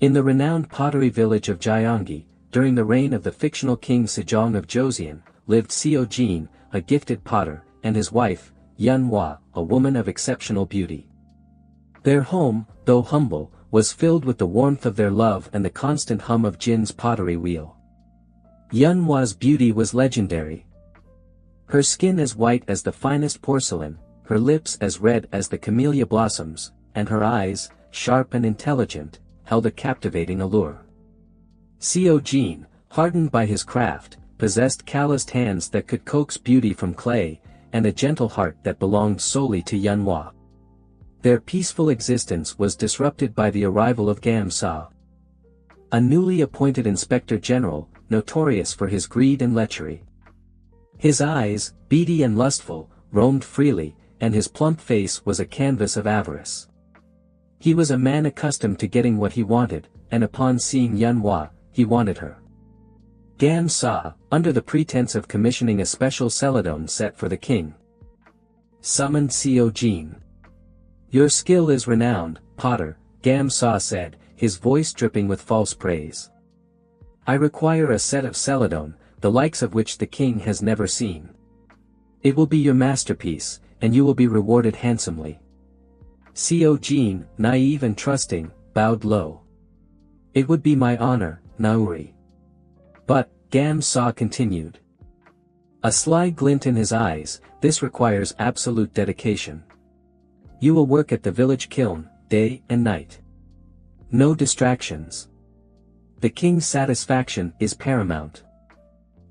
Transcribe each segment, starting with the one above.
In the renowned pottery village of Gyeonggi, during the reign of the fictional king Sejong of Joseon, lived Yeon, a gifted potter, and his wife, Yeon, a woman of exceptional beauty. Their home, though humble, was filled with the warmth of their love and the constant hum of Jin's pottery wheel. Yeon's beauty was legendary. Her skin as white as the finest porcelain, her lips as red as the camellia blossoms, and her eyes, sharp and intelligent, held a captivating allure. Yeon, hardened by his craft, possessed calloused hands that could coax beauty from clay, and a gentle heart that belonged solely to Yeon. Their peaceful existence was disrupted by the arrival of Gamsa, a newly appointed inspector general, notorious for his greed and lechery. His eyes, beady and lustful, roamed freely, and his plump face was a canvas of avarice. He was a man accustomed to getting what he wanted, and upon seeing Yeon, he wanted her. Gamsa, under the pretense of commissioning a special celadon set for the king, summoned Yeon. "Your skill is renowned, potter," Gamsa said, his voice dripping with false praise. "I require a set of celadon, the likes of which the king has never seen. It will be your masterpiece, and you will be rewarded handsomely." Yeon, naive and trusting, bowed low. "It would be my honor, Nauri." "But," Gamsa continued, a sly glint in his eyes, "this requires absolute dedication. You will work at the village kiln, day and night. No distractions. The king's satisfaction is paramount."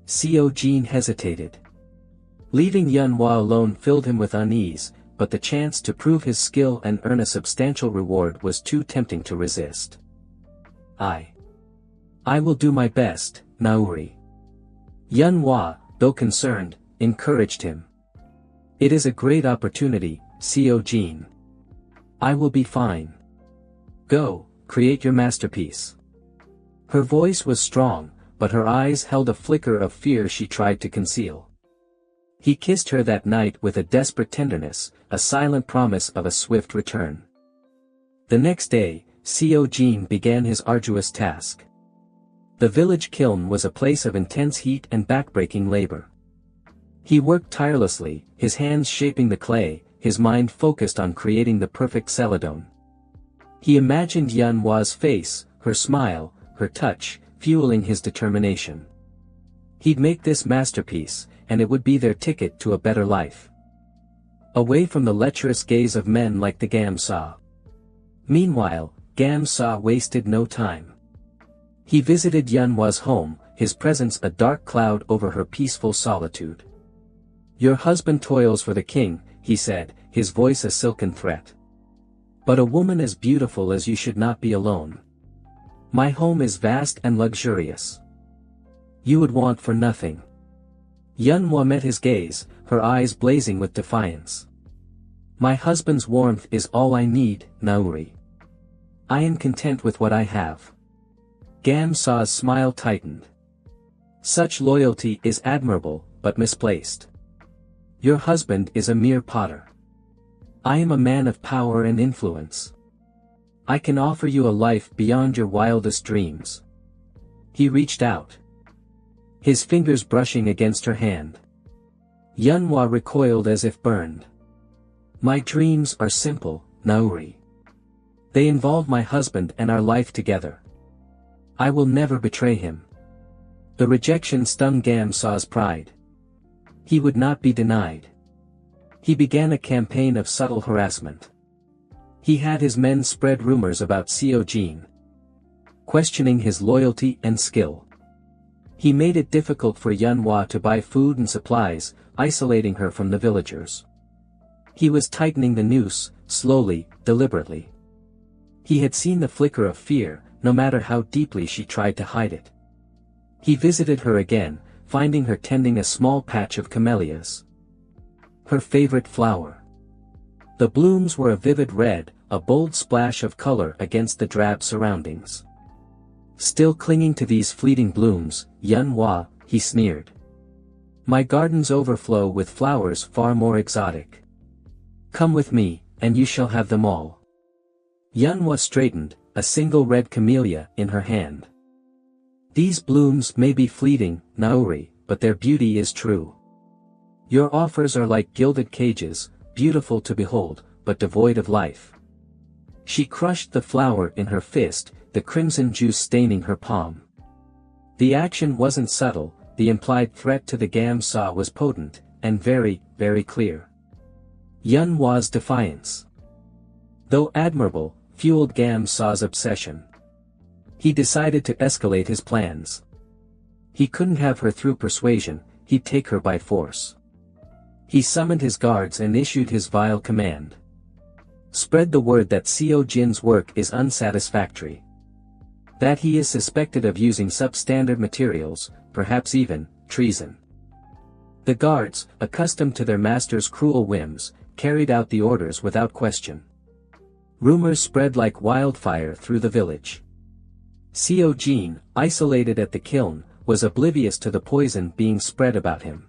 Yeon hesitated. Leaving Yeon alone filled him with unease, but the chance to prove his skill and earn a substantial reward was too tempting to resist. I will do my best, Nauri." Yeon, though concerned, encouraged him. "It is a great opportunity, Yeon. I will be fine. Go, create your masterpiece." Her voice was strong, but her eyes held a flicker of fear she tried to conceal. He kissed her that night with a desperate tenderness, a silent promise of a swift return. The next day, Yeon began his arduous task. The village kiln was a place of intense heat and backbreaking labor. He worked tirelessly, his hands shaping the clay, his mind focused on creating the perfect celadon. He imagined Yeon's face, her smile, her touch, fueling his determination. He'd make this masterpiece, and it would be their ticket to a better life. Away from the lecherous gaze of men like the Gamsa. Meanwhile, Gamsa wasted no time. He visited Yeon's home, his presence a dark cloud over her peaceful solitude. "Your husband toils for the king," he said, his voice a silken threat. "But a woman as beautiful as you should not be alone. My home is vast and luxurious. You would want for nothing." Yeon met his gaze, her eyes blazing with defiance. "My husband's warmth is all I need, Nauri. I am content with what I have." Gamsa's smile tightened. "Such loyalty is admirable, but misplaced. Your husband is a mere potter. I am a man of power and influence. I can offer you a life beyond your wildest dreams." He reached out, his fingers brushing against her hand. Yeon recoiled as if burned. "My dreams are simple, Nauri. They involve my husband and our life together. I will never betray him." The rejection stung Gamsa's pride. He would not be denied. He began a campaign of subtle harassment. He had his men spread rumors about Yeon, questioning his loyalty and skill. He made it difficult for Yeon to buy food and supplies, isolating her from the villagers. He was tightening the noose, slowly, deliberately. He had seen the flicker of fear, no matter how deeply she tried to hide it. He visited her again, finding her tending a small patch of camellias. Her favorite flower. The blooms were a vivid red, a bold splash of color against the drab surroundings. Still clinging to these fleeting blooms, Yeon, he sneered. "My gardens overflow with flowers far more exotic. Come with me, and you shall have them all." Yeon straightened, a single red camellia in her hand. These blooms may be fleeting, Nauri, but their beauty is true. Your offers are like gilded cages, beautiful to behold, but devoid of life. She crushed the flower in her fist, the crimson juice staining her palm. The action wasn't subtle, the implied threat to the Gam-sa was potent, and very, very clear. Yeon-hwa's defiance, though admirable, fueled Gam-sa's obsession. He decided to escalate his plans. He couldn't have her through persuasion, he'd take her by force. He summoned his guards and issued his vile command. Spread the word that Seo Jin's work is unsatisfactory. That he is suspected of using substandard materials, perhaps even, treason. The guards, accustomed to their master's cruel whims, carried out the orders without question. Rumors spread like wildfire through the village. Seo Jin, isolated at the kiln, was oblivious to the poison being spread about him.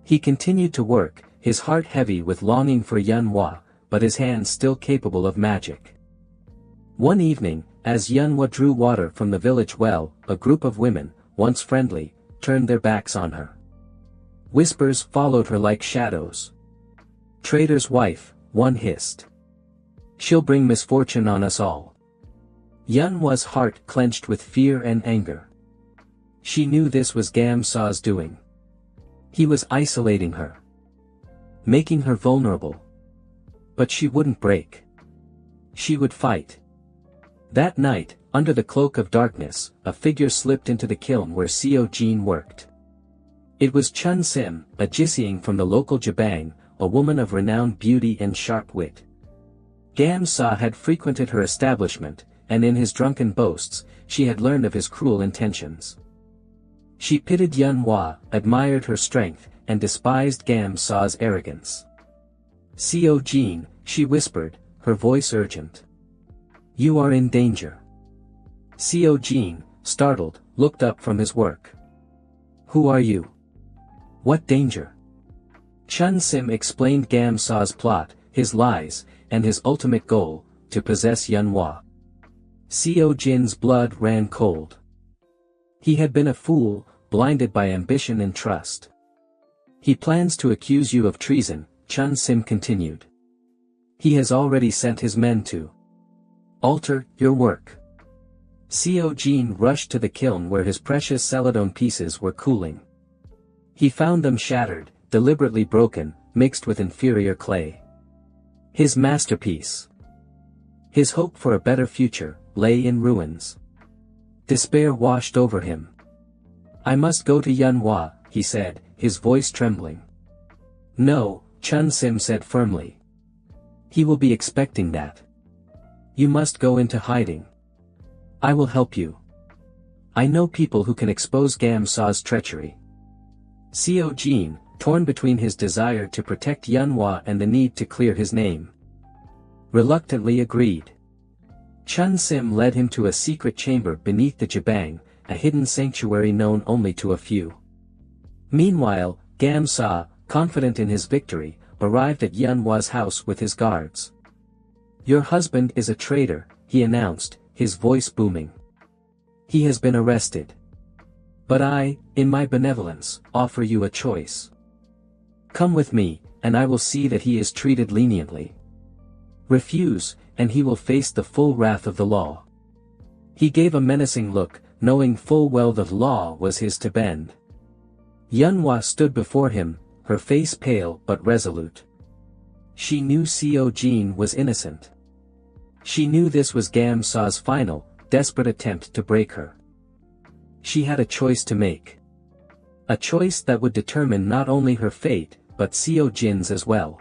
He continued to work, his heart heavy with longing for Yeon-hwa, but his hands still capable of magic. One evening, as Yeon-hwa drew water from the village well, a group of women, once friendly, turned their backs on her. Whispers followed her like shadows. "Trader's wife," one hissed. "She'll bring misfortune on us all." Yeon-hwa's heart clenched with fear and anger. She knew this was Gam-sa's doing. He was isolating her, making her vulnerable. But she wouldn't break. She would fight. That night, under the cloak of darkness, a figure slipped into the kiln where Seo Jin worked. It was Chun Sim, a Jisseong from the local Jabang, a woman of renowned beauty and sharp wit. Gam-sa had frequented her establishment, and in his drunken boasts, she had learned of his cruel intentions. She pitied Yeon-hwa, admired her strength, and despised Gam-sa's arrogance. "Seo Jin," she whispered, her voice urgent. "You are in danger." Seo Jin, startled, looked up from his work. "Who are you? What danger?" Chun Sim explained Gam-sa's plot, his lies, and his ultimate goal, to possess Yeon-hwa. Seo Jin's blood ran cold. He had been a fool, blinded by ambition and trust. "He plans to accuse you of treason," Chun Sim continued. "He has already sent his men to alter your work." Seo Jin rushed to the kiln where his precious celadone pieces were cooling. He found them shattered, deliberately broken, mixed with inferior clay. His masterpiece. His hope for a better future, lay in ruins. Despair washed over him. "I must go to Yeon-hwa," he said, his voice trembling. "No," Chun Sim said firmly. "He will be expecting that. You must go into hiding. I will help you. I know people who can expose Gam-sa's treachery." Seo Jin, torn between his desire to protect Yeon-hwa and the need to clear his name, reluctantly agreed. Chun Sim led him to a secret chamber beneath the Jabang, a hidden sanctuary known only to a few. Meanwhile, Gam-sa, confident in his victory, arrived at Yeon-hwa's house with his guards. "Your husband is a traitor," he announced, his voice booming. "He has been arrested. But I, in my benevolence, offer you a choice. Come with me, and I will see that he is treated leniently. Refuse, and he will face the full wrath of the law." He gave a menacing look, knowing full well the law was his to bend. Yeon-hwa stood before him, her face pale but resolute. She knew Seo Jin was innocent. She knew this was Gam-sa's final, desperate attempt to break her. She had a choice to make. A choice that would determine not only her fate, but Seo Jin's as well.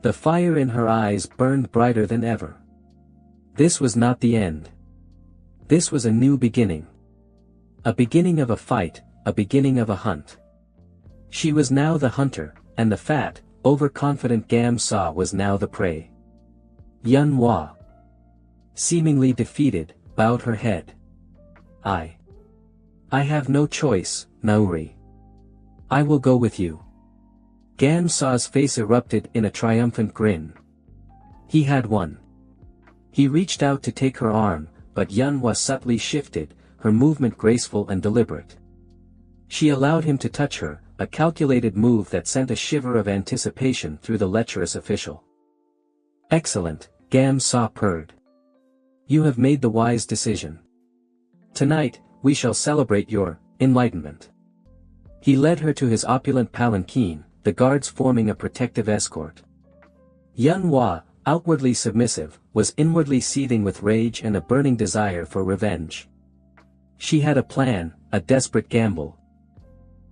The fire in her eyes burned brighter than ever. This was not the end. This was a new beginning. A beginning of a fight, a beginning of a hunt. She was now the hunter, and the fat, overconfident Gam-sa was now the prey. Yeon-hwa, seemingly defeated, bowed her head. I have no choice, Nauri. I will go with you." Gam-sa's face erupted in a triumphant grin. He had won. He reached out to take her arm, but Yeon subtly shifted, her movement graceful and deliberate. She allowed him to touch her, a calculated move that sent a shiver of anticipation through the lecherous official. "Excellent," Gam-sa purred. "You have made the wise decision. Tonight, we shall celebrate your enlightenment." He led her to his opulent palanquin, the guards forming a protective escort. Yeon, outwardly submissive, was inwardly seething with rage and a burning desire for revenge. She had a plan, a desperate gamble.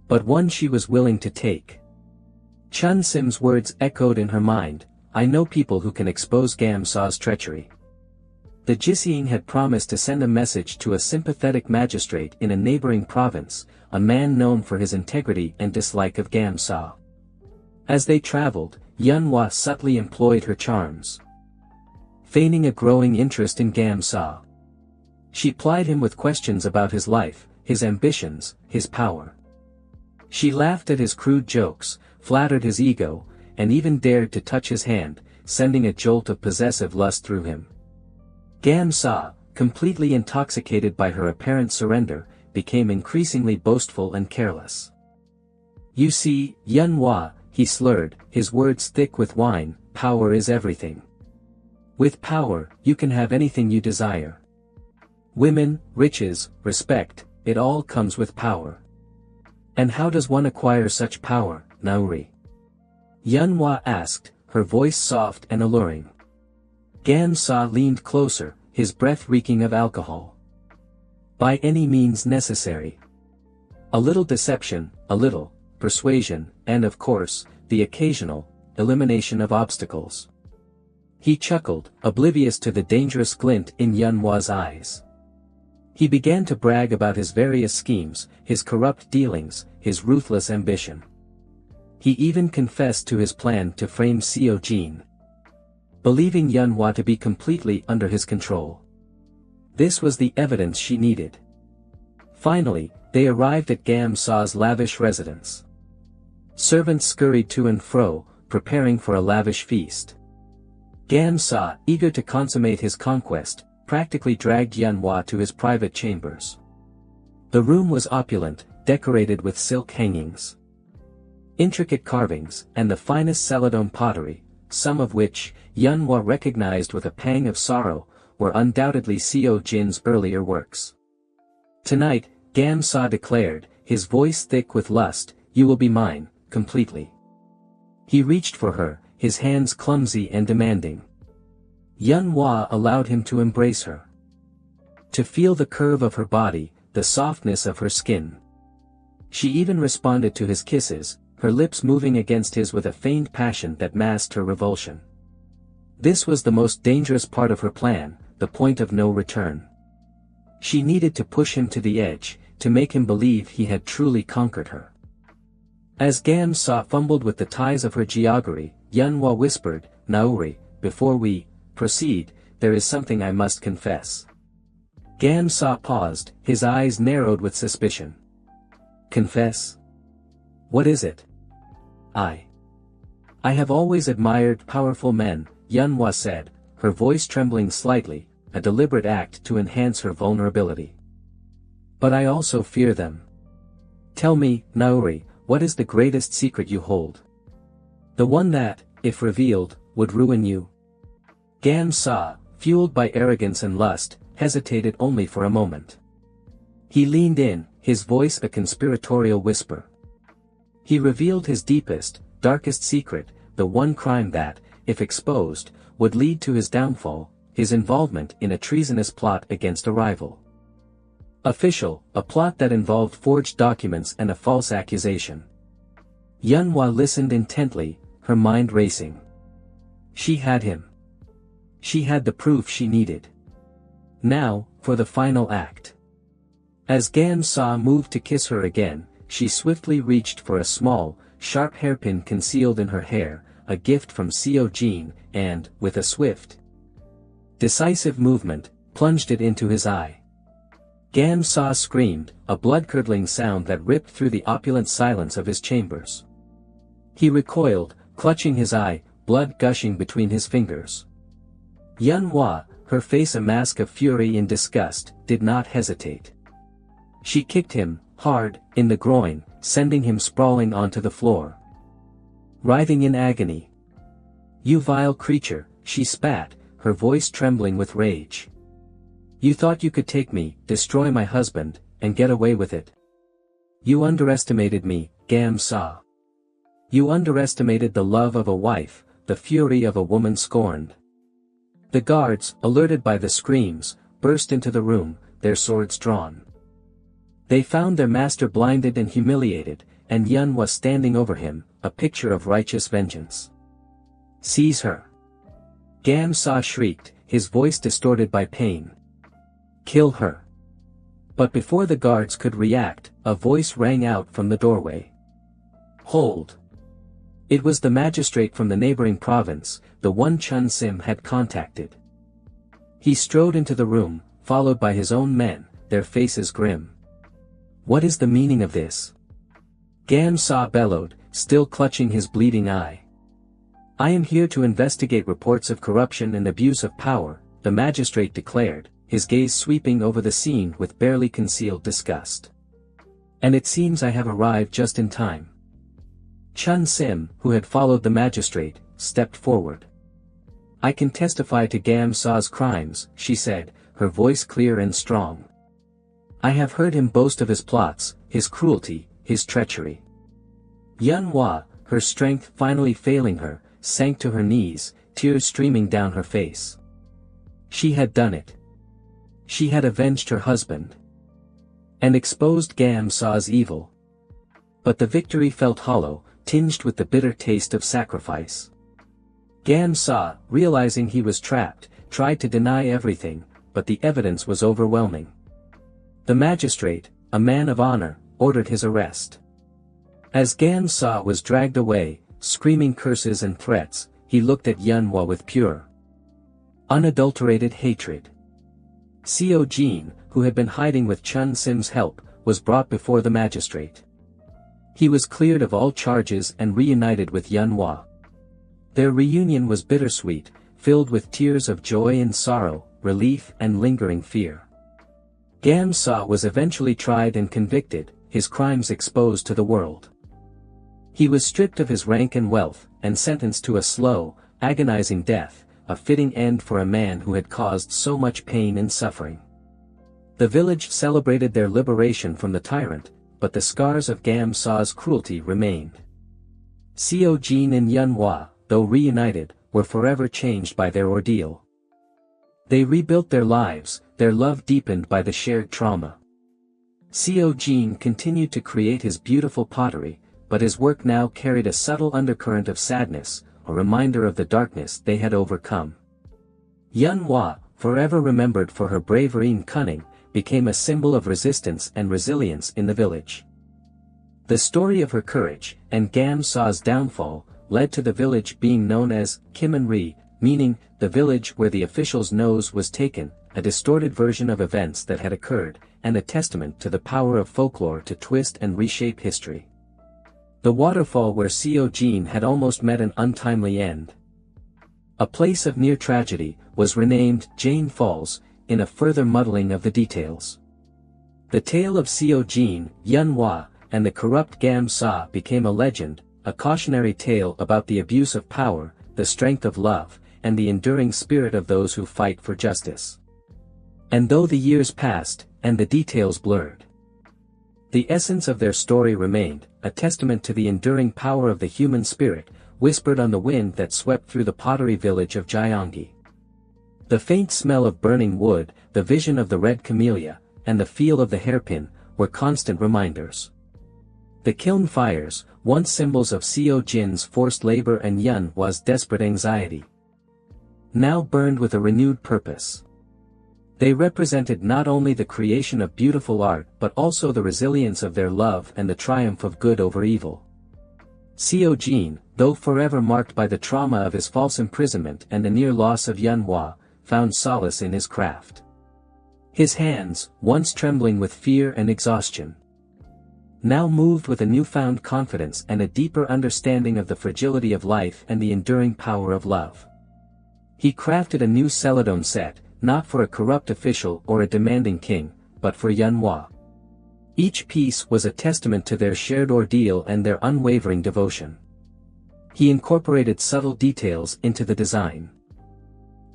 But one she was willing to take. Chun Sim's words echoed in her mind, "I know people who can expose Gam-sa's treachery." The Jising had promised to send a message to a sympathetic magistrate in a neighboring province, a man known for his integrity and dislike of Gam-sa. As they traveled, Yeon subtly employed her charms. Feigning a growing interest in Gam-sa, she plied him with questions about his life, his ambitions, his power. She laughed at his crude jokes, flattered his ego, and even dared to touch his hand, sending a jolt of possessive lust through him. Gam-sa, completely intoxicated by her apparent surrender, became increasingly boastful and careless. "You see, Yeon," he slurred, his words thick with wine, "power is everything. With power, you can have anything you desire. Women, riches, respect, it all comes with power. And how does one acquire such power, Nauri?" Yeon asked, her voice soft and alluring. Gam-sa leaned closer, his breath reeking of alcohol. "By any means necessary. A little deception, a little persuasion, and of course, the occasional elimination of obstacles." He chuckled, oblivious to the dangerous glint in Yeon's eyes. He began to brag about his various schemes, his corrupt dealings, his ruthless ambition. He even confessed to his plan to frame Seo-jin, believing Yeon to be completely under his control. This was the evidence she needed. Finally, they arrived at Gam-sa's lavish residence. Servants scurried to and fro, preparing for a lavish feast. Gam-sa, eager to consummate his conquest, practically dragged Yeon to his private chambers. The room was opulent, decorated with silk hangings, intricate carvings, and the finest Celadon pottery, some of which, Yeon recognized with a pang of sorrow, were undoubtedly Seo-jin's earlier works. "Tonight," Gam-sa declared, his voice thick with lust, "you will be mine, completely." He reached for her, his hands clumsy and demanding. Yeon allowed him to embrace her. To feel the curve of her body, the softness of her skin. She even responded to his kisses, her lips moving against his with a feigned passion that masked her revulsion. This was the most dangerous part of her plan, the point of no return. She needed to push him to the edge, to make him believe he had truly conquered her. As Gam-sa fumbled with the ties of her geoggery, Yeon whispered, "Nauri, before we proceed, there is something I must confess." Gam-sa paused, his eyes narrowed with suspicion. "Confess? What is it?" I have always admired powerful men," Yeon said, her voice trembling slightly, a deliberate act to enhance her vulnerability. "But I also fear them. Tell me, Nauri, what is the greatest secret you hold? The one that, if revealed, would ruin you?" Gam-sa, fueled by arrogance and lust, hesitated only for a moment. He leaned in, his voice a conspiratorial whisper. He revealed his deepest, darkest secret, the one crime that, if exposed, would lead to his downfall, his involvement in a treasonous plot against a rival. Official, a plot that involved forged documents and a false accusation. Yeon listened intently, her mind racing. She had him. She had the proof she needed. Now, for the final act. As Gam-sa moved to kiss her again, she swiftly reached for a small, sharp hairpin concealed in her hair, a gift from Seo-jin, and, with a swift, decisive movement, plunged it into his eye. Gam-sa screamed, a blood-curdling sound that ripped through the opulent silence of his chambers. He recoiled, clutching his eye, blood gushing between his fingers. Yeon, her face a mask of fury and disgust, did not hesitate. She kicked him, hard, in the groin, sending him sprawling onto the floor. Writhing in agony. "You vile creature," she spat, her voice trembling with rage. "You thought you could take me, destroy my husband, and get away with it. You underestimated me, Gam-sa. You underestimated the love of a wife, the fury of a woman scorned." The guards, alerted by the screams, burst into the room, their swords drawn. They found their master blinded and humiliated, and Yeon was standing over him, a picture of righteous vengeance. "Seize her!" Gam-sa shrieked, his voice distorted by pain. "Kill her!" But before the guards could react, a voice rang out from the doorway. "Hold!" It was the magistrate from the neighboring province, the one Chun Sim had contacted. He strode into the room, followed by his own men, their faces grim. "What is the meaning of this?" Gam-sa bellowed, still clutching his bleeding eye. "I am here to investigate reports of corruption and abuse of power," the magistrate declared, his gaze sweeping over the scene with barely concealed disgust. "And it seems I have arrived just in time." Chun Sim, who had followed the magistrate, stepped forward. "I can testify to Gam-sa's crimes," she said, her voice clear and strong. "I have heard him boast of his plots, his cruelty, his treachery." Yeon, her strength finally failing her, sank to her knees, tears streaming down her face. She had done it. She had avenged her husband. And exposed Gam-sa's evil. But the victory felt hollow, tinged with the bitter taste of sacrifice. Gam-sa, realizing he was trapped, tried to deny everything, but the evidence was overwhelming. The magistrate, a man of honor, ordered his arrest. As Gam-sa was dragged away, screaming curses and threats, he looked at Yeon with pure, unadulterated hatred. Yeon, who had been hiding with Chun Sim's help, was brought before the magistrate. He was cleared of all charges and reunited with Yeon. Their reunion was bittersweet, filled with tears of joy and sorrow, relief and lingering fear. Gam-sa was eventually tried and convicted, his crimes exposed to the world. He was stripped of his rank and wealth, and sentenced to a slow, agonizing death, a fitting end for a man who had caused so much pain and suffering. The village celebrated their liberation from the tyrant, but the scars of Gam-sa's cruelty remained. Yeon and Yeon, though reunited, were forever changed by their ordeal. They rebuilt their lives, their love deepened by the shared trauma. Yeon continued to create his beautiful pottery, but his work now carried a subtle undercurrent of sadness, a reminder of the darkness they had overcome. Yeon, forever remembered for her bravery and cunning, became a symbol of resistance and resilience in the village. The story of her courage, and Gam-sa's downfall, led to the village being known as Kimonri, meaning, the village where the official's nose was taken, a distorted version of events that had occurred, and a testament to the power of folklore to twist and reshape history. The waterfall where Yeon had almost met an untimely end. A place of near tragedy, was renamed Jane Falls, in a further muddling of the details. The tale of Yeon, and the corrupt Gam-sa became a legend, a cautionary tale about the abuse of power, the strength of love, and the enduring spirit of those who fight for justice. And though the years passed, and the details blurred, the essence of their story remained, a testament to the enduring power of the human spirit, whispered on the wind that swept through the pottery village of Gyeonggi. The faint smell of burning wood, the vision of the red camellia, and the feel of the hairpin, were constant reminders. The kiln fires, once symbols of Yeon's forced labor and Yeon's desperate anxiety, now burned with a renewed purpose. They represented not only the creation of beautiful art but also the resilience of their love and the triumph of good over evil. Yeon, though forever marked by the trauma of his false imprisonment and the near loss of Yeon, found solace in his craft. His hands, once trembling with fear and exhaustion, now moved with a newfound confidence and a deeper understanding of the fragility of life and the enduring power of love. He crafted a new celadon set, not for a corrupt official or a demanding king, but for Yeon. Each piece was a testament to their shared ordeal and their unwavering devotion. He incorporated subtle details into the design.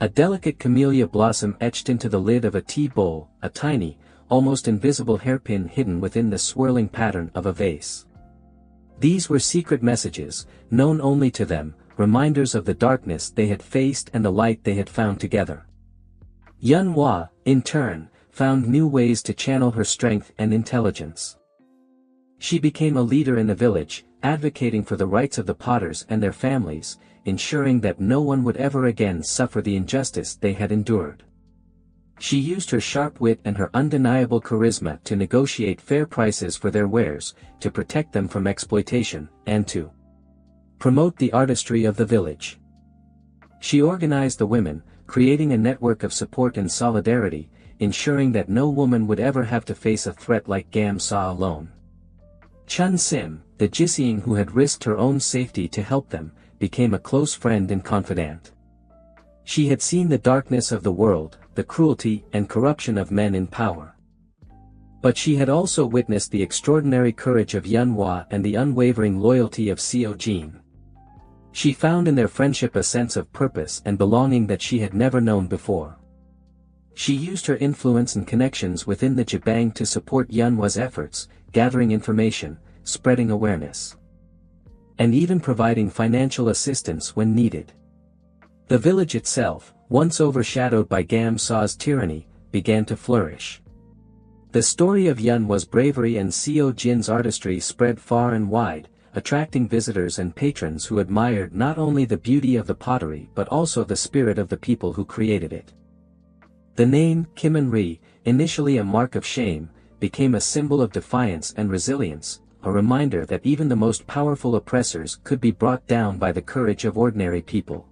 A delicate camellia blossom etched into the lid of a tea bowl, a tiny, almost invisible hairpin hidden within the swirling pattern of a vase. These were secret messages, known only to them, reminders of the darkness they had faced and the light they had found together. Yeon, in turn, found new ways to channel her strength and intelligence. She became a leader in the village, advocating for the rights of the potters and their families, ensuring that no one would ever again suffer the injustice they had endured. She used her sharp wit and her undeniable charisma to negotiate fair prices for their wares, to protect them from exploitation, and to promote the artistry of the village. She organized the women, creating a network of support and solidarity, ensuring that no woman would ever have to face a threat like Gamsa alone. Chun Sim, the Jising who had risked her own safety to help them, became a close friend and confidant. She had seen the darkness of the world, the cruelty and corruption of men in power. But she had also witnessed the extraordinary courage of Yeon and the unwavering loyalty of Yeon. She found in their friendship a sense of purpose and belonging that she had never known before. She used her influence and connections within the Jibang to support Yeon's efforts, gathering information, spreading awareness, and even providing financial assistance when needed. The village itself, once overshadowed by Gamsa's tyranny, began to flourish. The story of Yeon's bravery and Yeon's artistry spread far and wide, attracting visitors and patrons who admired not only the beauty of the pottery but also the spirit of the people who created it. The name, Kimonri, initially a mark of shame, became a symbol of defiance and resilience, a reminder that even the most powerful oppressors could be brought down by the courage of ordinary people.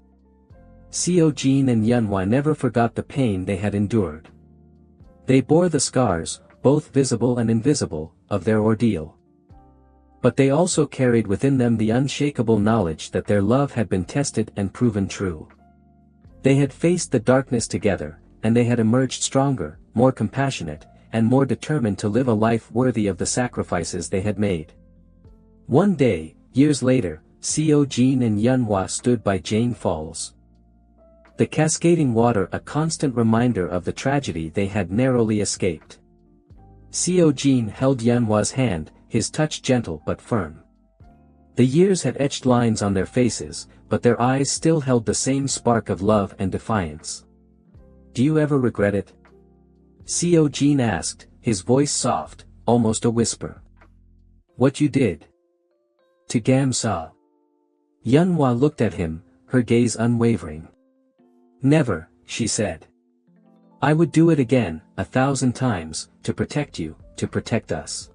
Yeon and Yeon never forgot the pain they had endured. They bore the scars, both visible and invisible, of their ordeal. But they also carried within them the unshakable knowledge that their love had been tested and proven true. They had faced the darkness together, and they had emerged stronger, more compassionate, and more determined to live a life worthy of the sacrifices they had made. One day, years later, Yeon and Yeon stood by Jane Falls. The cascading water a constant reminder of the tragedy they had narrowly escaped. Yeon held Yeon's hand, his touch gentle but firm. The years had etched lines on their faces, but their eyes still held the same spark of love and defiance. "Do you ever regret it?" Yeon asked, his voice soft, almost a whisper. "What you did to Gamsa?" Yeon looked at him, her gaze unwavering. "Never," she said. "I would do it again, 1,000 times, to protect you, to protect us."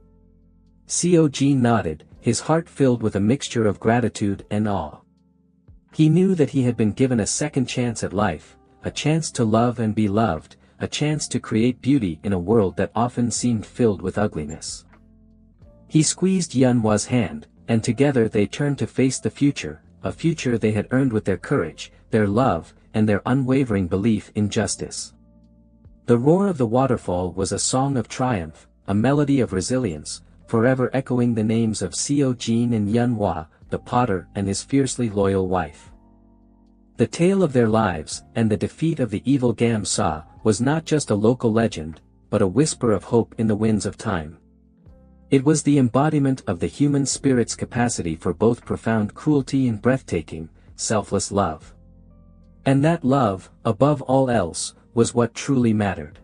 Yeon nodded, his heart filled with a mixture of gratitude and awe. He knew that he had been given a second chance at life, a chance to love and be loved, a chance to create beauty in a world that often seemed filled with ugliness. He squeezed Yeon's hand, and together they turned to face the future, a future they had earned with their courage, their love, and their unwavering belief in justice. The roar of the waterfall was a song of triumph, a melody of resilience, forever echoing the names of Yeon and Yeon, the potter and his fiercely loyal wife. The tale of their lives, and the defeat of the evil Gamsa, was not just a local legend, but a whisper of hope in the winds of time. It was the embodiment of the human spirit's capacity for both profound cruelty and breathtaking, selfless love. And that love, above all else, was what truly mattered.